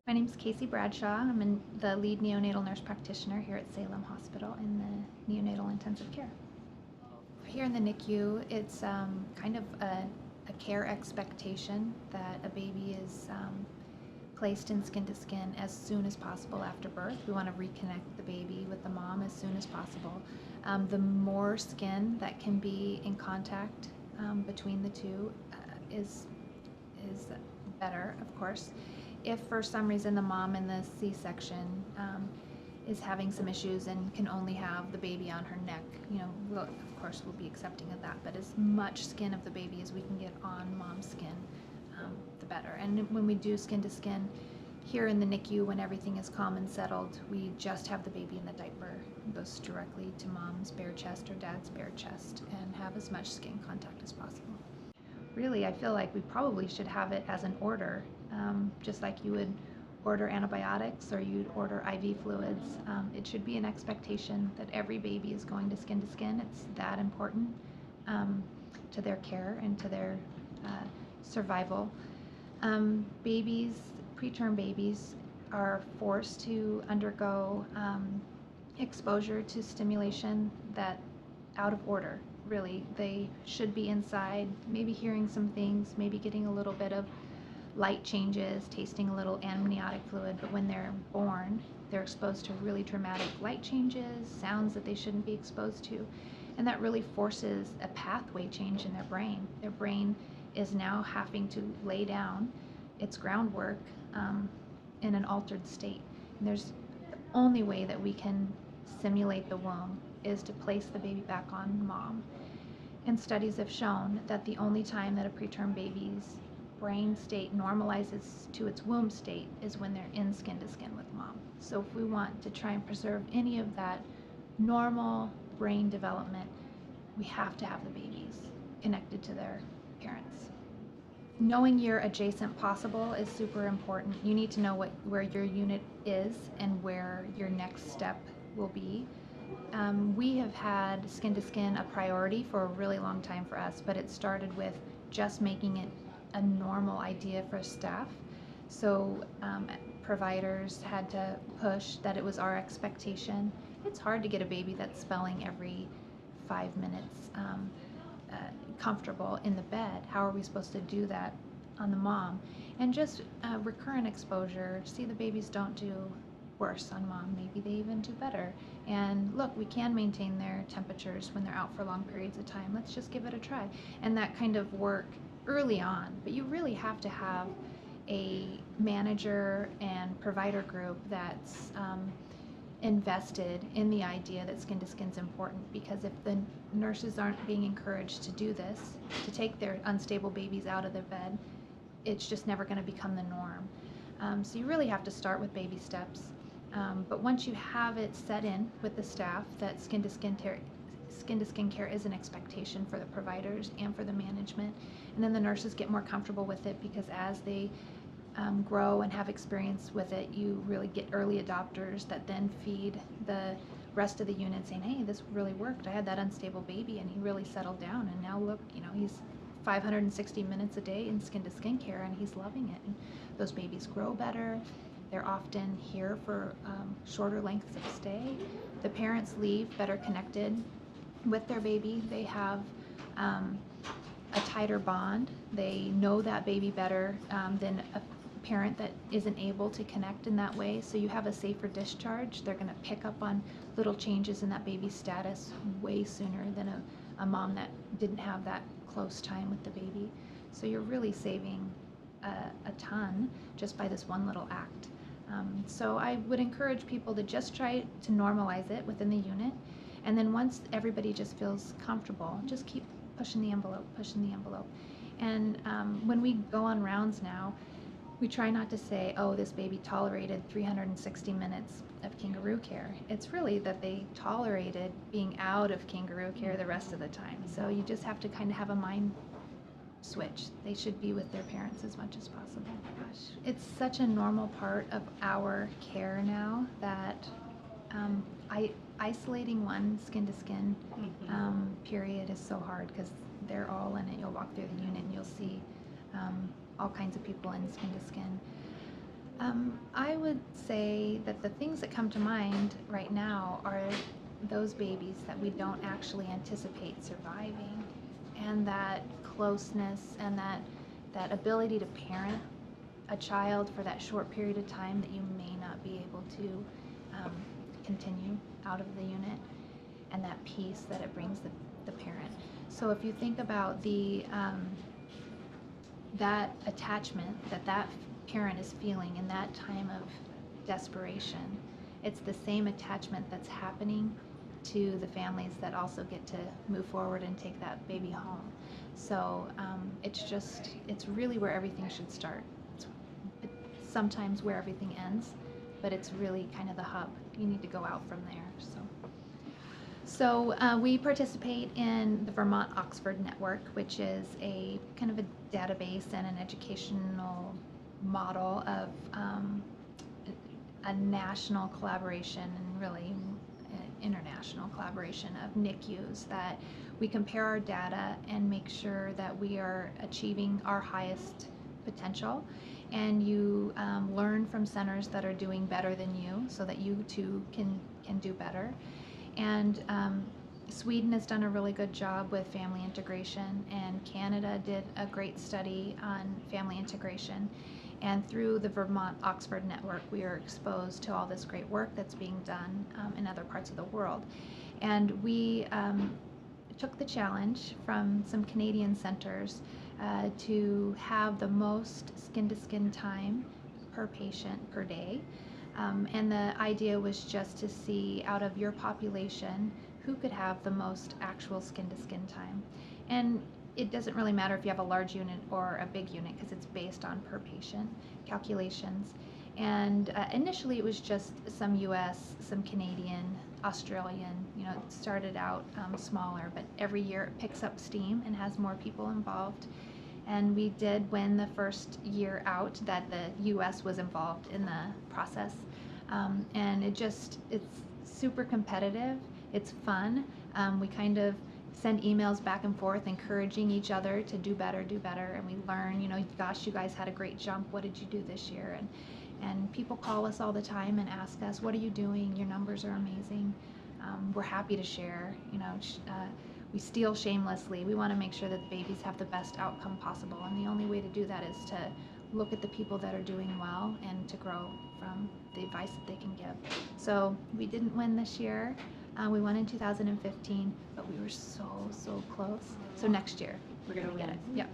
My name is Kacy Bradshaw. the lead neonatal nurse practitioner here at Salem Hospital in the neonatal intensive care. Here in the NICU, it's kind of a care expectation that a baby is placed in skin to skin as soon as possible after birth. We want to reconnect the baby with the mom as soon as possible. The more skin that can be in contact between the two is better, of course. If for some reason the mom in the C-section is having some issues and can only have the baby on her neck, of course we'll be accepting of that, but as much skin of the baby as we can get on mom's skin, the better. And when we do skin to skin here in the NICU, when everything is calm and settled, we just have the baby in the diaper. It goes directly to mom's bare chest or dad's bare chest and have as much skin contact as possible. Really, I feel like we probably should have it as an order, just like you would order antibiotics or you'd order IV fluids. It should be an expectation that every baby is going to skin. It's that important to their care and to their survival. Preterm babies are forced to undergo exposure to stimulation that out of order. Really, they should be inside, maybe hearing some things, maybe getting a little bit of light changes, tasting a little amniotic fluid, but when they're born, they're exposed to really dramatic light changes, sounds that they shouldn't be exposed to, and that really forces a pathway change in their brain. Their brain is now having to lay down its groundwork in an altered state. And there's the only way that we can simulate the womb is to place the baby back on mom. And studies have shown that the only time that a preterm baby's brain state normalizes to its womb state is when they're in skin to skin with mom. So if we want to try and preserve any of that normal brain development, we have to have the babies connected to their parents. Knowing your adjacent possible is super important. You need to know where your unit is and where your next step will be. We have had skin to skin a priority for a really long time for us, but it started with just making it a normal idea for staff. So providers had to push that it was our expectation. It's hard to get a baby that's spelling every 5 minutes comfortable in the bed. How are we supposed to do that on the mom? And just recurrent exposure, see the babies don't do worse on mom, maybe they even do better. And look, we can maintain their temperatures when they're out for long periods of time. Let's just give it a try. And that kind of work early on, but you really have to have a manager and provider group that's invested in the idea that skin to skin is important, because if the nurses aren't being encouraged to do this, to take their unstable babies out of their bed, it's just never going to become the norm. So you really have to start with baby steps. But once you have it set in with the staff that skin to skin care is an expectation for the providers and for the management, and then the nurses get more comfortable with it, because as they grow and have experience with it, you really get early adopters that then feed the rest of the unit saying, hey, this really worked. I had that unstable baby and he really settled down, and now look, he's 560 minutes a day in skin to skin care and he's loving it. And those babies grow better. They're often here for shorter lengths of stay. The parents leave better connected with their baby. They have a tighter bond. They know that baby better than a parent that isn't able to connect in that way. So you have a safer discharge. They're going to pick up on little changes in that baby's status way sooner than a mom that didn't have that close time with the baby. So you're really saving a ton just by this one little act. So I would encourage people to just try to normalize it within the unit, and then once everybody just feels comfortable, just keep pushing the envelope. And when we go on rounds now, we try not to say, oh, this baby tolerated 360 minutes of kangaroo care. It's really that they tolerated being out of kangaroo care the rest of the time. So you just have to kind of have a mind switch. They should be with their parents as much as possible. Gosh, it's such a normal part of our care now that isolating one skin to skin period is so hard, because they're all in it. You'll walk through the unit and you'll see all kinds of people in skin to skin. I would say that the things that come to mind right now are those babies that we don't actually anticipate surviving, and that closeness and that ability to parent a child for that short period of time that you may not be able to continue out of the unit, and that peace that it brings the parent. So if you think about that attachment that parent is feeling in that time of desperation, it's the same attachment that's happening to the families that also get to move forward and take that baby home. So it's really where everything should start. It's sometimes where everything ends, but it's really kind of the hub. You need to go out from there. So we participate in the Vermont Oxford Network, which is a kind of a database and an educational model of a national collaboration and really international collaboration of NICUs, that we compare our data and make sure that we are achieving our highest potential. And you learn from centers that are doing better than you so that you too can do better. And Sweden has done a really good job with family integration, and Canada did a great study on family integration. And through the Vermont Oxford Network, we are exposed to all this great work that's being done in other parts of the world. And we took the challenge from some Canadian centers to have the most skin-to-skin time per patient per day. And the idea was just to see, out of your population, who could have the most actual skin-to-skin time. And it doesn't really matter if you have a large unit or a big unit, because it's based on per patient calculations. And initially it was just some US, some Canadian, Australian. You know, it started out smaller, but every year it picks up steam and has more people involved. And we did win the first year out that the US was involved in the process. And it's super competitive. It's fun. We kind of send emails back and forth encouraging each other to do better, and we learn, you know, gosh, you guys had a great jump. What did you do this year? And people call us all the time and ask us, what are you doing? Your numbers are amazing. We're happy to share. You know, we steal shamelessly. We want to make sure that the babies have the best outcome possible, and the only way to do that is to look at the people that are doing well and to grow from the advice that they can give. So we didn't win this year. We won in 2015, but we were so close. So next year we're gonna get it. Yep.